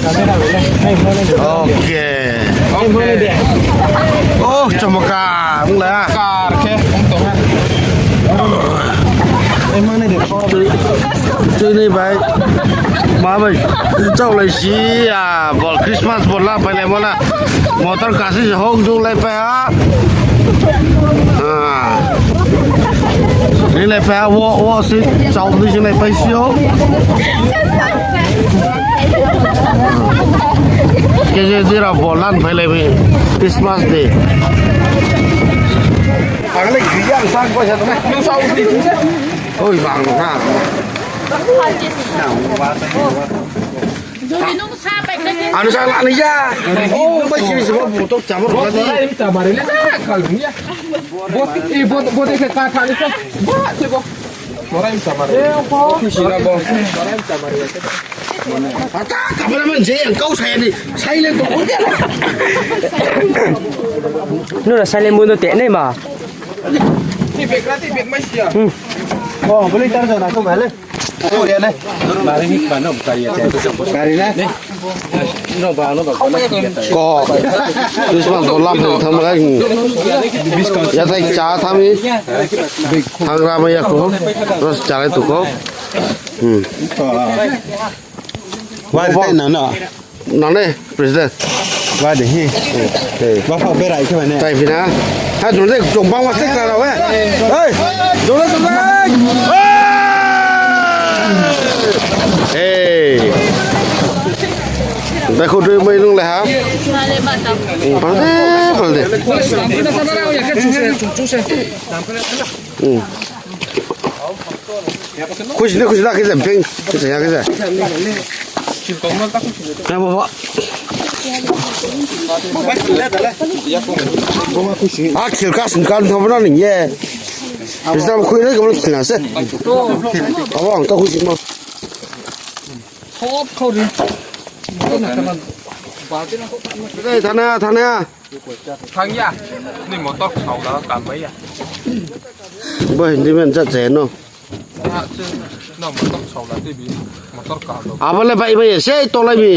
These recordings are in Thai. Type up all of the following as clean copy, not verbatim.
Ok. Oh, chồng cà, đúng là cà khe không tổng ha em mang này để kho chơi này vậy mà vậy cháu lấy xí à bol Christmas bol la phải lấy bol la motor cá sĩ hông chung lấy phải á àนี่เลยแปลว่าสิเจ้าดิฉันเลยไปเชียวแกจะที่เราบอลลั่นไปเลยพี่คริสต์มาสเดย์ฟังเลยคือย่างสร้างก็ใช่ไหมยังเศร้าสิโอ้ยฟังหน้าอันนี้ใช่ละนี่ยาโอ้ไม่ใช่สิว่าผมต้องจำว่าผมนี่ จับมาเลยนะเขาอย่างเงี้ยบดเด็กการทานนี่ก็บ้าใช่ปะบดจับมาเลยคือสิละบดจับมาเลยอาตากลับมาแล้วมันเสียงเก้าแสนดิใช้เลยตัวเดียวนู่นน่ะใส่เลมูนตัวเตะได้มาที่เบรกนะที่เบรกไม่เสียโอ้บริการจะไหนก็มาเลยโอ้เดี๋ยวเลยมาเลยนี่บ้านนอกไกลอ่ะไกลนะนี่นอกบ้านนอกก็ก็ดิสมันตัวลำถึงทำอะไรอย่าใส่จ่าทำนี้ทางรามายาคุรสจ่าอะไรตุกก็ว่าได้นั่นเนาะนั่นเลย president ว่าเดี๋ยวฮีว่าพอไปไหนใช่ไหมเนี่ยใจพี่นะถ้าจุดนี้จงบังว่าสิกันเราเว้ยเฮ้ยจุดนี้จุดนี้เฮ้ยได้คนด้วยไม่รู้เลยฮะมาเลยคุยสิคุยสิละกี่เซนเพ่งกี่เซนกี่เซนนะพ่ออ่ะเขียวกัสกันทำอะไรนี่เย่พี่จะมาคุยอะไรกับมันขนาดเซ่เอาว่างต้องคุยสิมั้งครบเขาดิได้ท่านนะทางยานี่มอเตอร์เขาแล้วกันไหมอ่ะบ่เห็นที่มันชัดเจนเนาะน้องมอเตอร์เขาแล้วที่บีมอเตอร์เก่าแล้วอ่ะบ่เลยไปเซ่ตัวเลยบี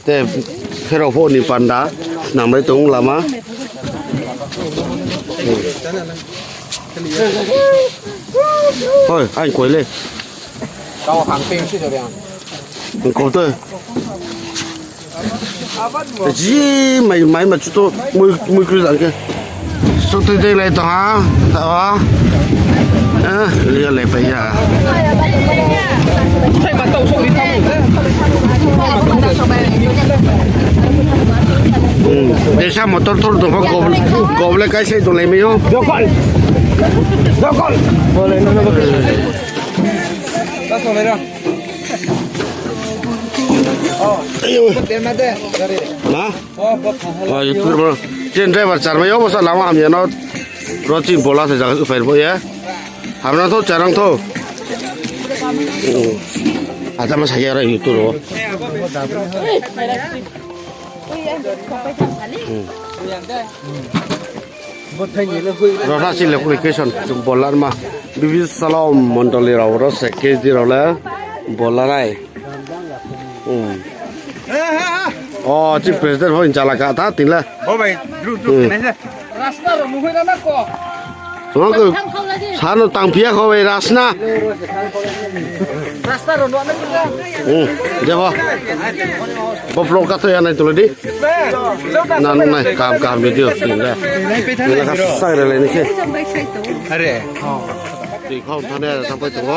แต่แค่เราพูดนี่ปันดาหนังไม่ตรงละมั้งเฮ้ยไอ้กวยเลยเราหางเป้งชื่อเดียวมันก็ตัวจีไม่มาจุดมือครูสังเกตสุดที่เลยต่อฮะแต่ว่าเรียกอะไรไปยาใช่มาต้องส่งลิ้นทำเดี๋ยวช่างมอเตอร์ทุกตัวเขากบเลยใกล้ใช่ตรงไหนไม่รู้เดี๋ยวก่อนพอเลยนั่นก็คือตั้งส่งเลยเนาะเต็มมาเด้นะอ๋อยุติมาเจนได้บัตรจารไม่ยอมภาษาลาวมีเนาะรถจีนโบราณจะจักรไฟบ่เยอะหามน้ำโทจารังโทอาจจะมาใช้อะไรอยู่ตัวเราถ้าสิ่งเล็กๆก็ชนจุดบอลลันมาบิบิสลามมอนตลีเราเราเสกเกจดีเราแล้วบอลลันไงอ๋อที่ประธานเขาอินจัลกาท่าตินละโอ้ไปดูไหนสิรัสนาเราไม่ได้นักก็สมมติชาโนตังเพียเขาไปรัสนาเราโดนนั่นเลยเดี๋ยวบ๊อบโลกัสตัวยันในตัวนี้นั่นไงกามวิดีโอสิ่งแรกนี่นะครับใส่อะไรนี่สิอะไรตีข้อมท่านเนี่ยทำไปตัว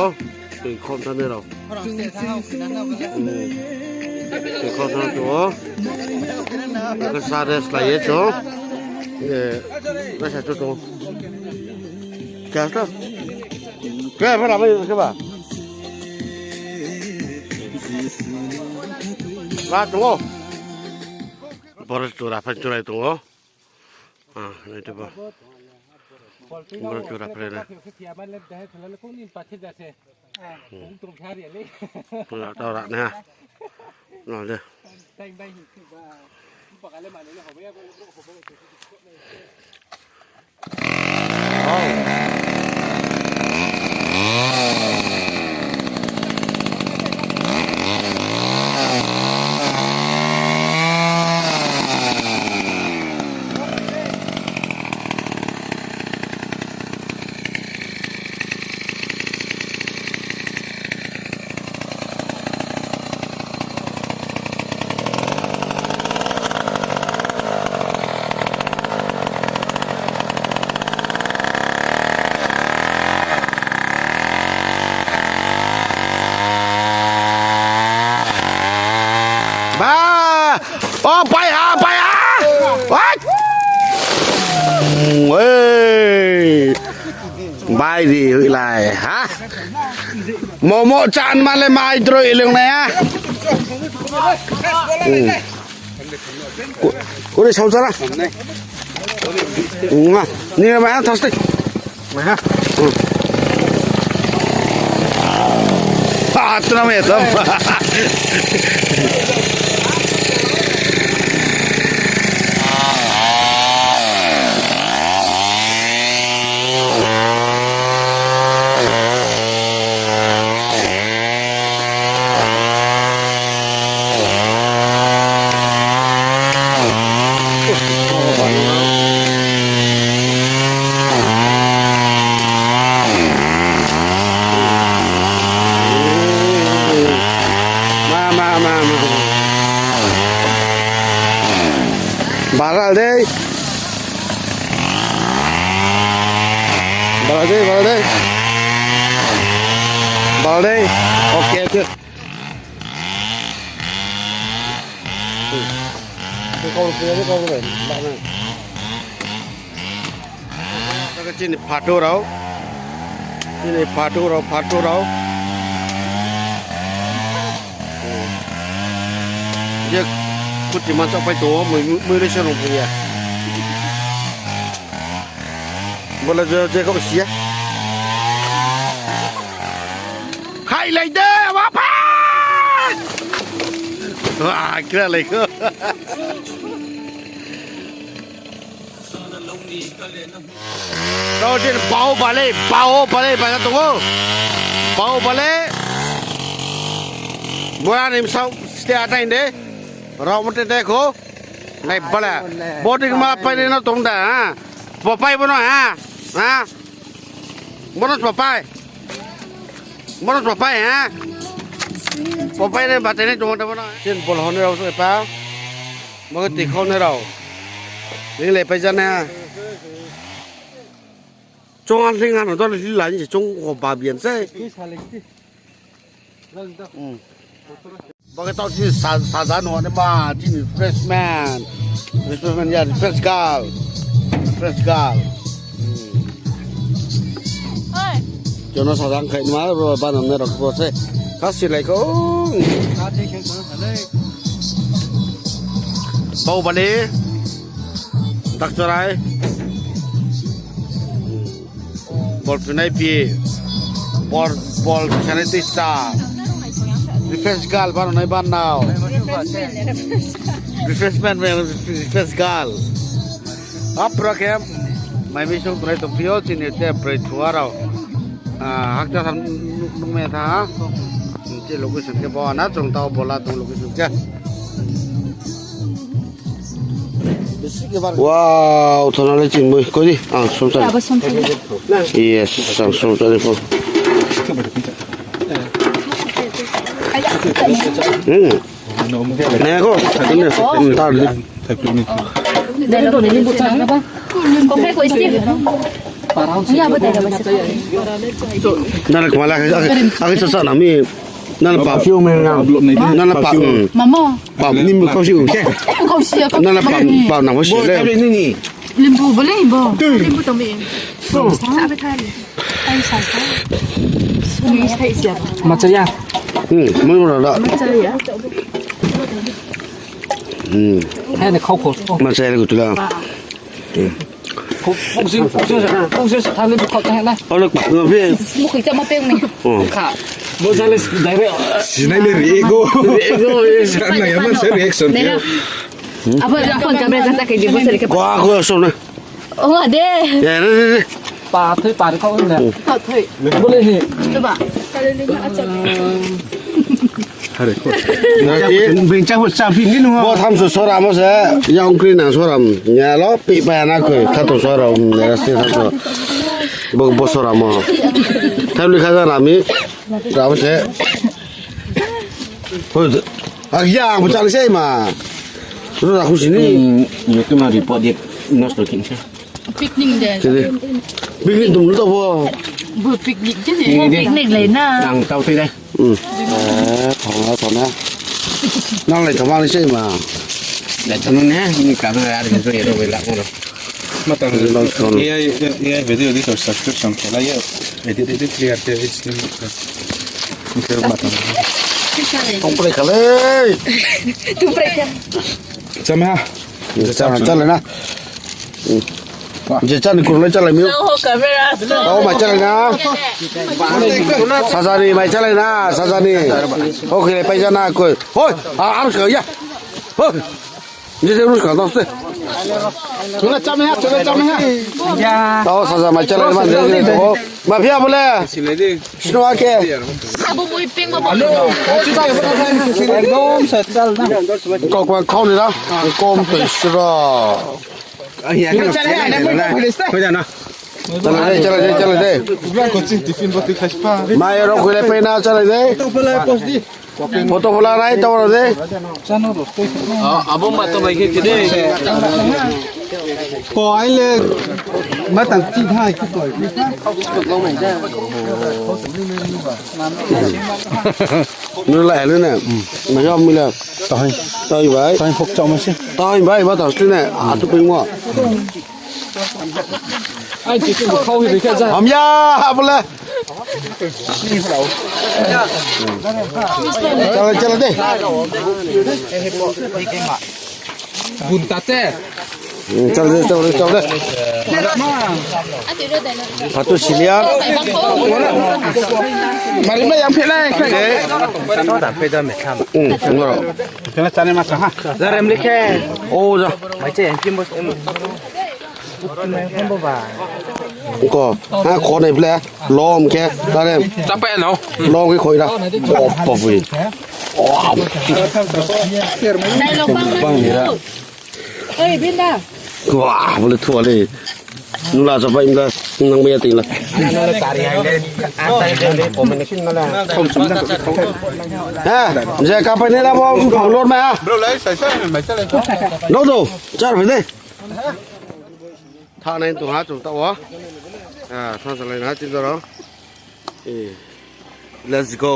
ตีข้อมท่านเนี่ยเราตีข้อมท่านตัวก็ซาเดสไลเอชไม่ใช่ตัวแกสต์แกไม่รับไม่ใช่ป่ะลาตัวบริสุทธิ์รับเป็นจุดไหนตัวนี่ตัวบริสุทธิ์รับเลยนะตัวละนะนอนเลย มาโอ้ไปหาวัดเว้ยบายดีเฮ้ยไรฮะโมจานมาเลยมาอีตรอยเรื่องไหนฮะกูได้ชมซะละมานี่มาฮะทัศน์มาฮะAtna me tam. Baral deh. Okey. Kau boleh. Mana? Kita sini patu rau. Ini patu rau. Dia putih macam apa itu? Mula serong punya. Boleh je kau siap. Hai lagi apa? Wah, kira lagi. Kau jadi bau balik pada tunggu. Bau balik. Buat ni misal setiap ada ini. Rau mesti dekho, naik bala. Bodi kemana pai ni tong dah, papai bono ha, bono papai ha, papai ni baca ni tong dah bono. Jen boleh ni rau siapa, mengerti kau ni rau, ni lepas jana. Jongan lingan tu ni lain je, jong kau babian saya. Bagi tahu sini sajan orang ni mah, sini freshman ya, fresh girl. Jono sajan kayak mana, banan ni rok proses. Kasih lagi kau. Bau balik, tak cerai. Bol pinai pi, bol sana tisa. Refresh gal baru naik bandau. Refreshment refresh gal. Apa kem? Mai misung turai tu pio sini te prechuarau. Hakta sam nume tha. Ci location ke bawa na chung tau bola tu location ke. Wow, thona le chin mui ko di. Som sa. Yes, som sa ni po. Nè cô, tao đi. Đây là cái gì bút chán apa? Kau pakai kau isi. Ya betul dah masih. Nana kemana? Aku susah nami. Nana perfume yang, nana perfume. Mama. Ni kau sih. Kau isi apa? Nana perfume nama sih. ni. Limbu boleh bo. Limbu tambahin. Saya apa tadi? Saya saya. Ini saya siapa? Macam ya. Mana dah? Macam ya. Hai nak kau kau. Macam itu tu lah. Phong sinh thằng lên kau tengah lah. Oh, lepas ngapain? Mungkin cuma peng ni. Kak, boleh les direct. Sini le ego. Sana ya man ser reaction. Apa phone kamera kata ke dia boleh ke? Wah, aku langsung ni. Oh, ada. Ya, ni. ปลาที่ปลาที่เขาเนี่ย 好退 บ่เลยเห็ 对吧他的那个阿姐 bình trang hột sao phim cái đúng บ่ không ทำสุดสระมั้งเสียยังกรีนหนังสระเนี่ยล้อปีไปนะคือถ้าตัวสระเนี่ยสิถ้าตัวบ่สระมั้งถ้าลูกค้าจะมีเราเสียเฮ้ยอ่ะยังบ่จังใช่มารู้จักคุณสินี่ อยู่ที่มารีพอร์ตเด็กนอสโตกินใช่ picnic deh สิบิ๊กนี่ตุ้มรู้ตัวบ่ buat picnic je sih picnic lain lah นั่งเตาที่ได้ ถอนนะนั่งเลยกับว่าใช่มา แต่ตอนนั้นเนี่ยมีการอะไรกันตัวเองเราเวลาของเรา Mata AI video di subscription ke la ye edit clear te islim mikir mata ต้องไปกันเลย tu mereka sama ha จันเลยนะจะจันกูเลยจันเลยมิว oh kamera เอามาจันเลยนะซาซานีมาจันเลยนะซาซานีโอเคไปจันนะกูเฮ้ยอ่านเสียเฮ้ยนี่จะรู้กันต้องสิ Tuna chame ha, tuna chame ha. Ya. ต่อซาซามาจันเลยมาเดี๋ยวมาเพียบเลยสโนว์แก sabu mau iping mau Ekdom settle na. ก็ควรเข้าเลยนะกลมติดสระ ya kan ko ja na จันเลยจันเลย Bilang coaching tiffin buat ikhlas pa มาเอราคุยเลยไปนะจันเลย to pala post di โฟโต้พลาไรตัวเลย abang mata baik kita ko ai le mata chi hai ki ko นี่แหละเลยเนี่ยไม่ยอมมีแล้ว tai ต่อยไว้ tai phok chau ma se ต่อยไว้มาต่อสิเนี่ยอาทุเป็นว่า ไอ้ที่เขาเห็นแค่ใจ หอมยาไปเลยจันเลยดิ Buntate. จันเลยพัตุชิลีย Mari me yang phela khai. งั้น kena chane ma sa ha Zarem likhe. โอ้จ้ะ Mai che yang kim bos em. ก็ห้าคนในเพลย์ล้อมแค่ตอนนี้ Sampai no. ล้อมแค่คอยละปอบวิ่ง Dai lubang mana Oi Binda ว้าบเลยทั่วเลยนู่นละจะไปมั้ยนั่งไม่ติงละ Ana tari hai le. Ata le komunikasi mala. Kom sumna ko. ฮะจะกลับไปนี่แล้วบ่เผารถไหมอ่ะ bro lai sai sai mai chaleโน้ตจ้าไปดิท่าไหนตัวหาจุดตัวท่าสไลด์นะจินตัวเรา let's go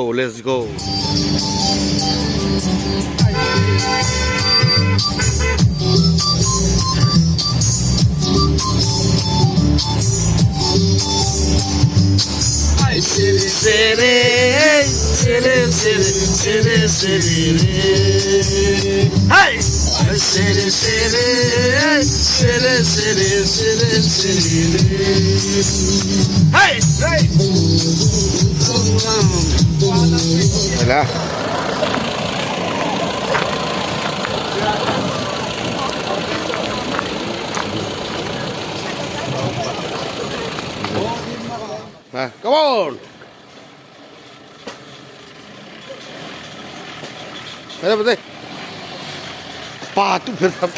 Lah. Come on. Betul. Patu betul.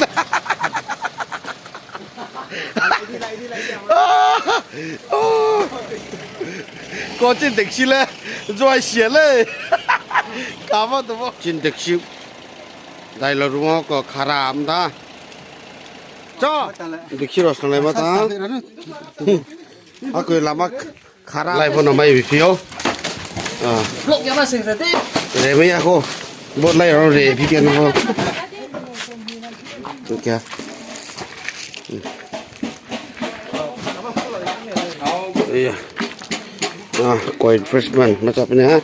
Có trên taxi lên, rồi xỉa lên. Cảm ơn tụi trên taxi. Đây là rumah có kharam ta. Cho. Taxi rồi sang lại mà ta. Aku lama kharam. Lại pun namai video. Lok ya masih tadi. Để mấy aku. Buat lại rồi để video nó. Ok. Iya. Quite freshman macam ni ha.